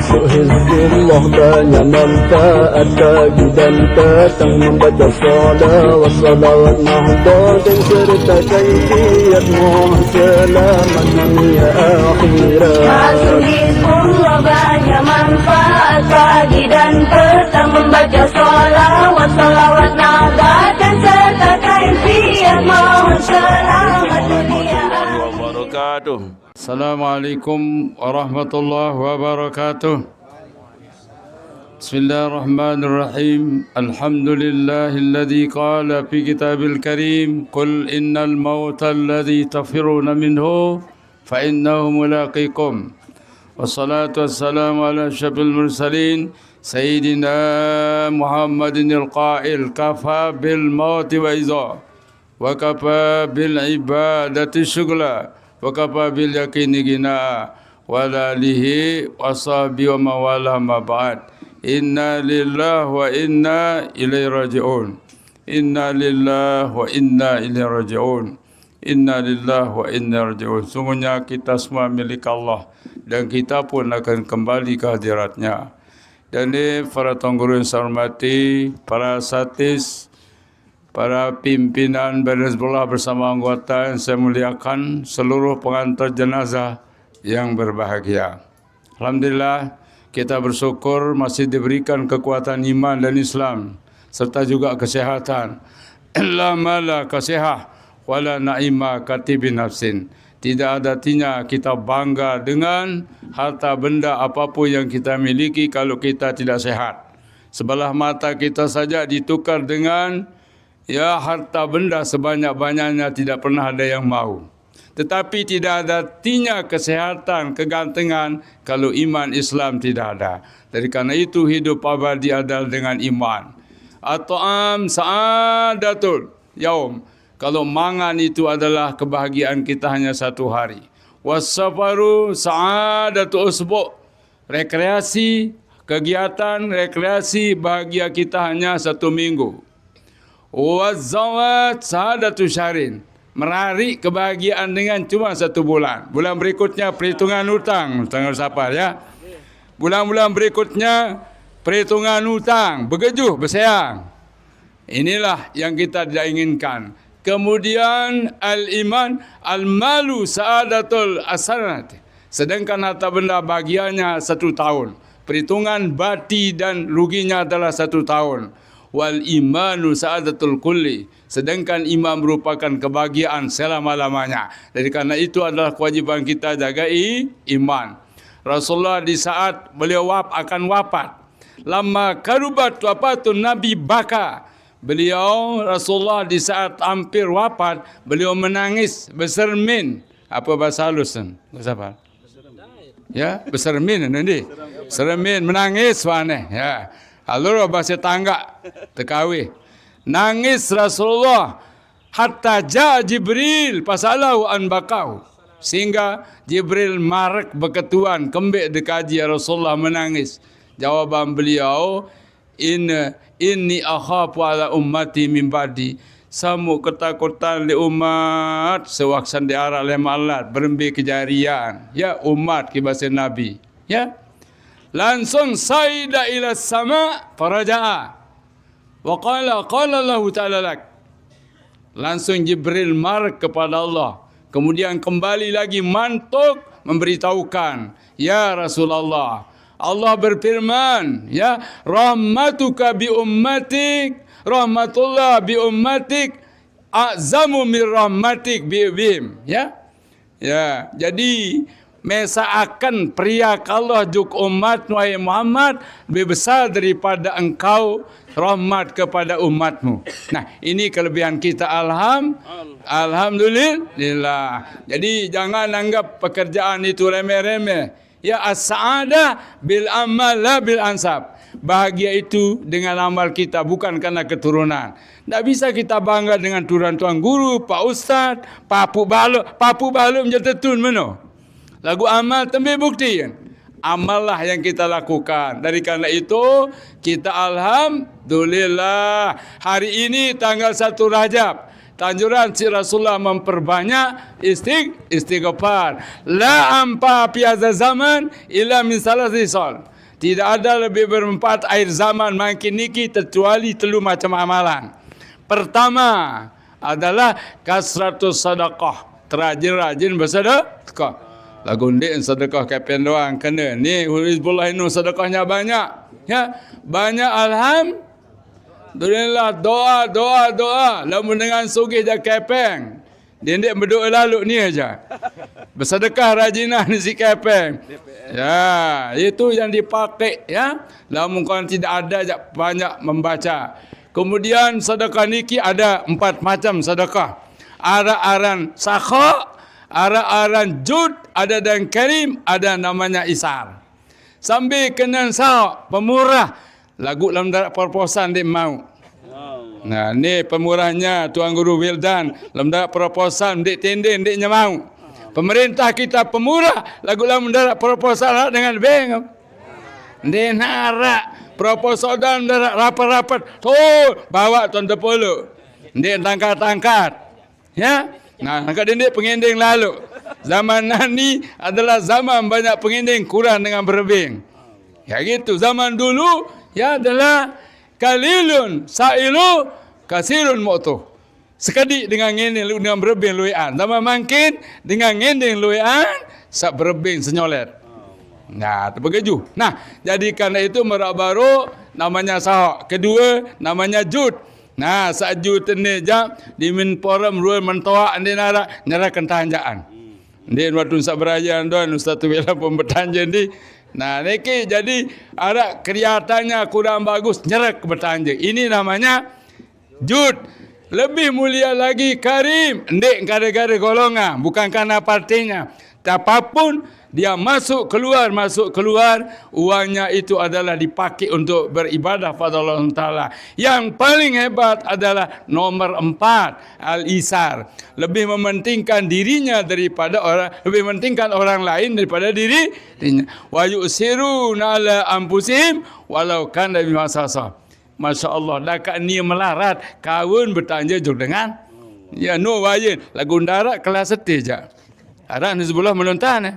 Masuk Hizbullah banyak manfaat bagi dan petang membaca salawat salawat nahdah dan serta kaifiat mohon selamat dunia akhirat. Masuk Hizbullah banyak manfaat pagi dan petang membaca salawat salawat nahdah dan serta kaifiat mohon selamat dunia wabarakatuh. Assalamualaikum warahmatullahi wabarakatuh. Bismillahirrahmanirrahim. Alhamdulillahilladzi qala fi kitabil karim qul innal mauta alladzi tafiruna minhu fa innahu mulaqikum. Wassalatu wassalamu ala asyrafil mursalin sayyidina Muhammadin al-qail kafa bil mauti wa iza wa kafa bil ibadati syughla wa kafa bil yaqini gina wa alihi wa sahbihi wa mawala ma ba'd. Inna lillahi wa inna ilaihi raji'un. Inna lillahi wa inna ilaihi raji'un. Inna lillahi wa inna raji'un. Sungguhnya kita semua milik Allah dan kita pun akan kembali ke hadiratnya. Dan ini para tuan guru yang saya hormati, para satis, para pimpinan badan Hizbullah bersama anggota yang saya muliakan, seluruh pengantar jenazah yang berbahagia. Alhamdulillah, kita bersyukur masih diberikan kekuatan iman dan Islam serta juga kesehatan. La mala kasihah wala naima katibi nafsin. Tidak ada artinya kita bangga dengan harta benda apapun yang kita miliki kalau kita tidak sehat. Sebelah mata kita saja ditukar dengan harta benda sebanyak-banyaknya, tidak pernah ada yang mau. Tetapi tidak ada artinya kesehatan, kegantengan kalau iman Islam tidak ada. Dari karena itu hidup abadi adalah dengan iman. At-ta'am sa'adatul yaum. Kalau mangan itu adalah kebahagiaan kita hanya satu hari. Was-safaru sa'adatul usbu'. Rekreasi, kegiatan, rekreasi bahagia kita hanya satu minggu. Was-zawat sa'adatul syahrin. Merarik kebahagiaan dengan cuma satu bulan. Bulan berikutnya perhitungan hutang. Tanggal siapa ya? Bulan-bulan berikutnya perhitungan hutang. Bergejuh, bersayang. Inilah yang kita tidak inginkan. Kemudian al-iman, al-malu sa'adatul asanat. Sedangkan harta benda bagiannya satu tahun. Perhitungan bati dan ruginya adalah satu tahun. Wal imanu sa'adatul kulli. Sedangkan iman merupakan kebahagiaan selama-lamanya. Jadi karena itu adalah kewajiban kita jaga iman. Rasulullah di saat beliau akan wafat, lama karubat wafatun Nabi baka. Beliau Rasulullah di saat hampir wafat, beliau menangis bersermin. Apa bahasa halusan? Bahasa apa? Ya, bersermin nanti. Sermin menangis wane ya. Lalu bahasa tangga tekawi. Nangis Rasulullah hatta ja Jibril pasalahu an bakau. Sehingga Jibril marak berketuan kembik dekaji Rasulullah menangis. Jawaban beliau, inni akhafu ala ummati min ba'di. Samu ketakutan li umat sewaksan diarak oleh malat berembi kejarian. Ya umat ki bahasa Nabi. Ya. Langsung saida ila sama faraja'a. Wa qala Allah ta'ala lak. Langsung Jibril marah kepada Allah. Kemudian kembali lagi mantuk memberitahukan, ya Rasulullah, Allah berfirman, ya, rahmatuka bi ummatik, rahmatullah bi ummatik a'zamu min rahmatik bi bihim, ya. Ya, jadi mesaakan pria Allah juk umat wahai Muhammad lebih besar daripada engkau rahmat kepada umatmu. Nah, ini kelebihan kita alhamdulillah. Jadi jangan anggap pekerjaan itu remeh-remeh. Ya, as-sa'adah bil amal la bil ansab. Bahagia itu dengan amal kita, bukan karena keturunan. Tak bisa kita bangga dengan tuan-tuan guru, Pak Ustaz, Papu baluk menjadi tetun mana. Lagu amal tembe bukti kan. Amallah yang kita lakukan. Dari karena itu kita alhamdulillah hari ini tanggal 1 Rajab. Tanjuran si Rasulullah memperbanyak istighfar. La ampa piaza zaman illa min salasi sol. Tidak ada lebih bermanfaat akhir zaman makin niki kecuali telu macam amalan. Pertama adalah kasratus sedekah. Terajin-rajin bersedekah. Lagu ndik sedekah kapen doang kena. Ni Hizbullah ini sedekahnya banyak. Ya, banyak alhamdulillah doa. Lamun dengan sugih je kepeng. Dia ndik berdoa lalu ni aja. Bersedekah rajinan si kepeng. Ya, itu yang dipakai ya. Lamun kau tidak ada je banyak membaca. Kemudian sedekah niki ada 4 macam sedekah. Ara-aran sakha, ara-aran jud, ada dan karim, ada namanya isar. Sambil kena sahak pemurah. Lagu dalam darat proposan dia mau. Nah, ni pemurahnya Tuan Guru Wildan. Dalam darat proposan dia tendeng dia mau. Pemerintah kita pemurah. Lagu dalam darat proposan dengan bank. Dia narak proposal dalam darat rapat-rapat. Bawa Tuan Tepolo. Dia tangkat-tangkat. Ya. Nah, angkat dia pengending lalu. Zaman ni adalah zaman banyak pengending kurang dengan berbing. Ya gitu. Zaman dulu ya adalah kalilun sa'ilu kasirun mu'tuh. Sekali dengan ngending dengan berbing luian. Zaman makin dengan ngending luian sak berbing senyolet. Nah, terbegeju. Nah, jadi kerana itu merak baru namanya sahak. Kedua namanya jud. Nah, sak jud ni jap di min forum ruang mentoak andi nara nyerahkan tanjaan. Dia waktu sak beraya don Ustaz tu bila pun bertanja ni. Nah, niki jadi ada kelihatannya kurang bagus nyerah ke bertanja. Ini namanya jud. Lebih mulia lagi karim. Ndik gara-gara golongan, bukan karena partinya. Apapun dia masuk keluar, uangnya itu adalah dipakai untuk beribadah pada Allah Taala. Yang paling hebat adalah nomor 4, al-isar. Lebih mementingkan dirinya daripada orang, lebih mementingkan orang lain daripada dirinya. Wa yusiruna ala anfusihim walau kana bima sasa. Masya-Allah, dak ni melarat kawin bertanja jog dengan ya no wayin lagu darat kelas setih je. Arak Hizbullah melontan.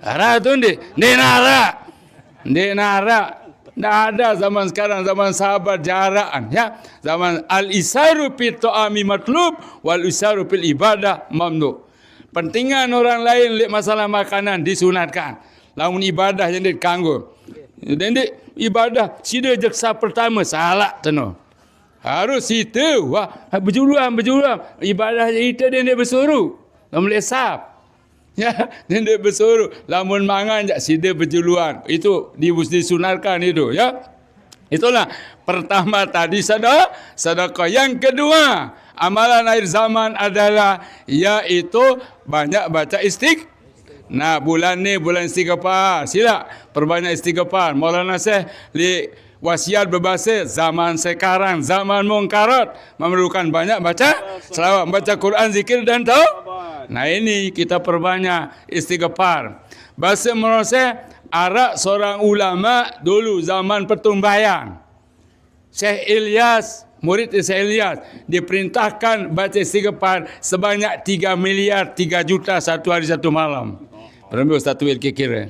Arak tu ni nara. Tak ada zaman sekarang, zaman sahabat jaraan ya. Zaman al-isaru fil ta'ami matlub wal isaru fil ibadah mamnu. Pentingan orang lain lihat masalah makanan disunatkan. Lamun ibadah yang dikanggo. Dan ibadah sida jaksa pertama salah teno. Harus itu wah berjuruan ibadah itu dia bersuruh. Lamun lesap. Ya, dia bersuruh lamun mangan jak sida berjuluan. Itu disunatkan itu ya. Itulah pertama tadi sedekah. Yang kedua, amalan akhir zaman adalah yaitu banyak baca istighfar. Nah, bulan ni bulan istighfar. Sila perbanyak istighfar. Maulana Syekh li wasiat berbahasa zaman sekarang, zaman mungkarat memerlukan banyak baca selawat, baca Quran, zikir dan taubat. Nah, ini kita perbanyak istighfar. Bahasa Malaysia arak seorang ulama dulu zaman pertumbayang. Syekh Ilyas, murid Syekh Ilyas diperintahkan baca istighfar sebanyak 3 miliar 3 juta satu hari satu malam. Berapa Ustaz Tuil kira?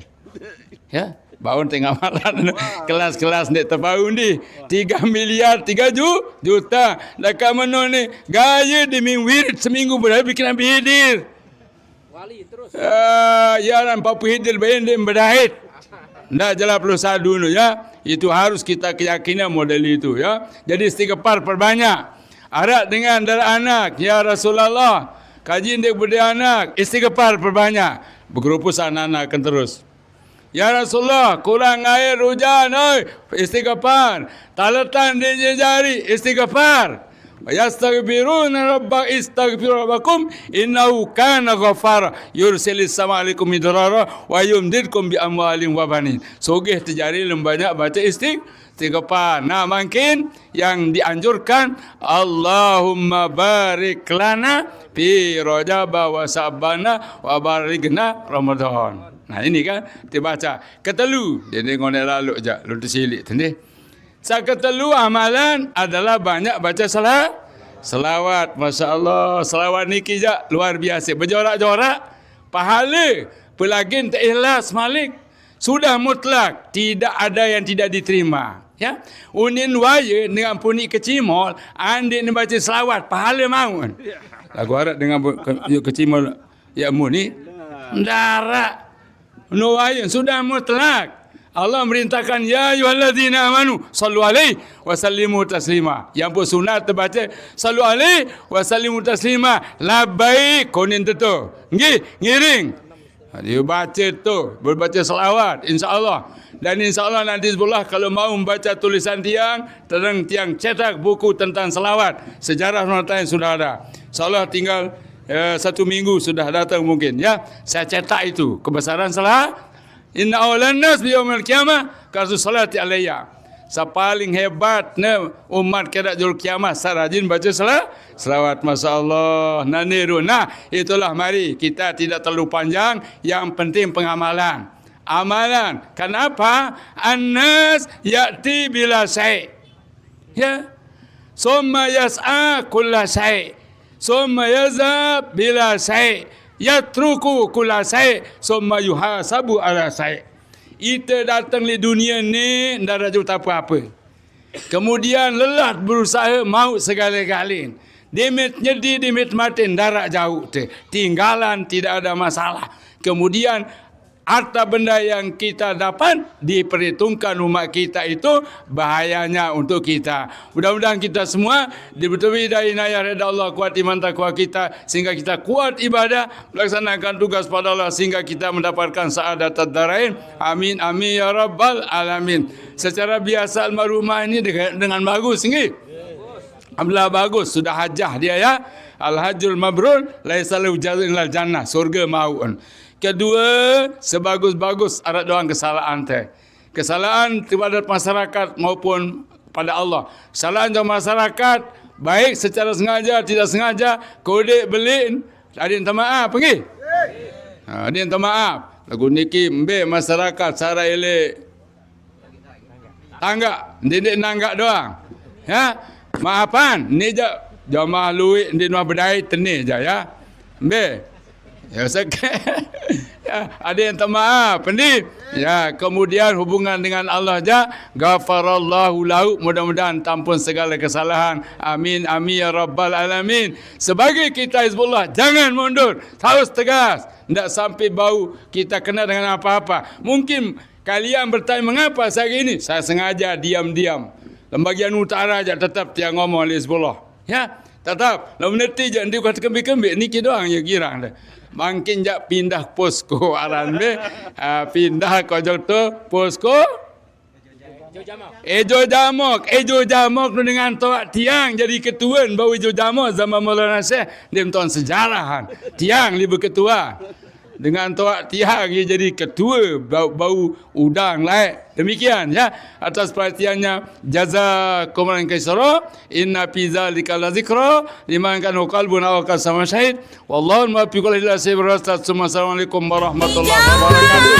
Ya, baun tengah malam kelas-kelas ni terbaru ni 3 miliar 3 juta. Dekat mana ni gaya demi wirid seminggu berapa bikin Nabi Hidir. Wali terus. Ya ran Papu Hidir bayan dia berdahit. Ndak jelas perlu sadu nu ya. Itu harus kita keyakinan model itu ya. Jadi istighfar perbanyak. Arak dengan darah anak ya Rasulullah. Kaji ndek berdaya anak, istighfar perbanyak. Bergerupus anak-anak akan terus. Ya Rasulullah, kurang air hujan, oi, istighfar. Talatan di jari, istighfar. Yastaghfiruna rabbak istaghfir rabbakum innahu kana ghafara yursilis sama alaikum midrara wa yumdidkum bi amwalin wa banin. Sogeh terjadi banyak baca istighfar. Nah, makin yang dianjurkan Allahumma barik lana fi Rajab wa Sabana wa barikhna Ramadan. Nah, ini kan dibaca. Ketelu dia tengok lalu je lu tersilik tu ni. Saketelu amalan adalah banyak baca selawat. Masya-Allah, selawat niki je luar biasa. Berjorak-jorak pahala pelagin tak ikhlas Malik. Sudah mutlak, tidak ada yang tidak diterima. Ya, unin waya dengan puni kecimol, andi ni baca selawat, pahala mau. Lagu harap dengan kecimol ya mu ni, darat. Nuwaya sudah mutlak. Allah merintahkan ya ayyuhallazina amanu sallu alaihi wa sallimu taslima. Yang pun sunat terbaca sallu alaihi wa sallimu taslima. Labbaik konin tu. Ngiring. Dia baca tu, berbaca selawat insya-Allah. Dan insya-Allah nanti sebelah kalau mau membaca tulisan tiang cetak buku tentang selawat. Sejarah yang sudah ada. Insya-Allah tinggal 1 minggu sudah datang mungkin ya. Saya cetak itu kebesaran salat. Inna awlan nas bi yaumil qiyamah kasu salati alayya. Paling hebatnya umat kira jul kiamat sarajin baca selawat masyaallah naniru. Nah, itulah mari kita tidak terlalu panjang, yang penting pengamalan. Amalan. Kenapa? An-nas ya'ti bila syai'. Ya. Summa yas'a kulla syai'. Summa yazab bila syai'. Yatruku kulla syai'. Summa yuhasabu ala syai'. Kita datang di dunia ni tak ada juta apa-apa. Kemudian lelah berusaha maut segala-galanya. Demit nyedi, demit mati, darat jauh tu. Tinggalan tidak ada masalah. Kemudian harta benda yang kita dapat diperhitungkan umat kita itu bahayanya untuk kita. Mudah-mudahan kita semua diberi hidayah inayah redha Allah, kuat iman takwa kita sehingga kita kuat ibadah, melaksanakan tugas pada Allah sehingga kita mendapatkan saadat ad-darain. Amin amin ya rabbal alamin. Secara biasa almarhumah ini dengan bagus ni. Alhamdulillah bagus, sudah hajah dia ya. Al-hajjul mabrur laisa lahu jazaa'un illal jannah, surga maun. Kedua, sebagus-bagus ada doang kesalahan teh. Kesalahan kepada masyarakat maupun pada Allah. Kesalahan kepada masyarakat, baik secara sengaja, tidak sengaja, kode belin, ada yang minta maaf, pergi. Ada yang minta maaf. Lagu niki mbe masyarakat cara elek. Tangga, dia nanggak doang. Ya, maafan, ni je jamaah luit di nuah berdai tenih je ya. Mbe. Ya, ya, ada yang tak maaf ni. Ya, kemudian hubungan dengan Allah ja, ghafarallahu lahu, mudah-mudahan tampun segala kesalahan. Amin amin ya rabbal alamin. Sebagai kita Hizbullah jangan mundur, terus tegas. Tak sampai bau kita kena dengan apa-apa. Mungkin kalian bertanya mengapa saya ini? Saya sengaja diam-diam. Lembagian utara je tetap dia ngomong Hizbullah. Ya, tetap. Lalu nanti je dia kata kembik-kembik ni kita doang yang girang dah. Mungkin jak pindah posko aran be, pindah kojol tu posko Ejo Jamok tu dengan Tok Tiang jadi ketua bau Ejo Jamok zaman Maulana Syekh dia tuan sejarahan Tiang lebih ketua dengan Tok Tiang dia jadi ketua bau udang lain. Demikian ya, atas perhatiannya jazakumullahu khairan. Inna fi zalika lazikra liman kana qalbun aw kasama syahid. Wallahu muwaffiq ila sabili. Assalamualaikum warahmatullahi wabarakatuh.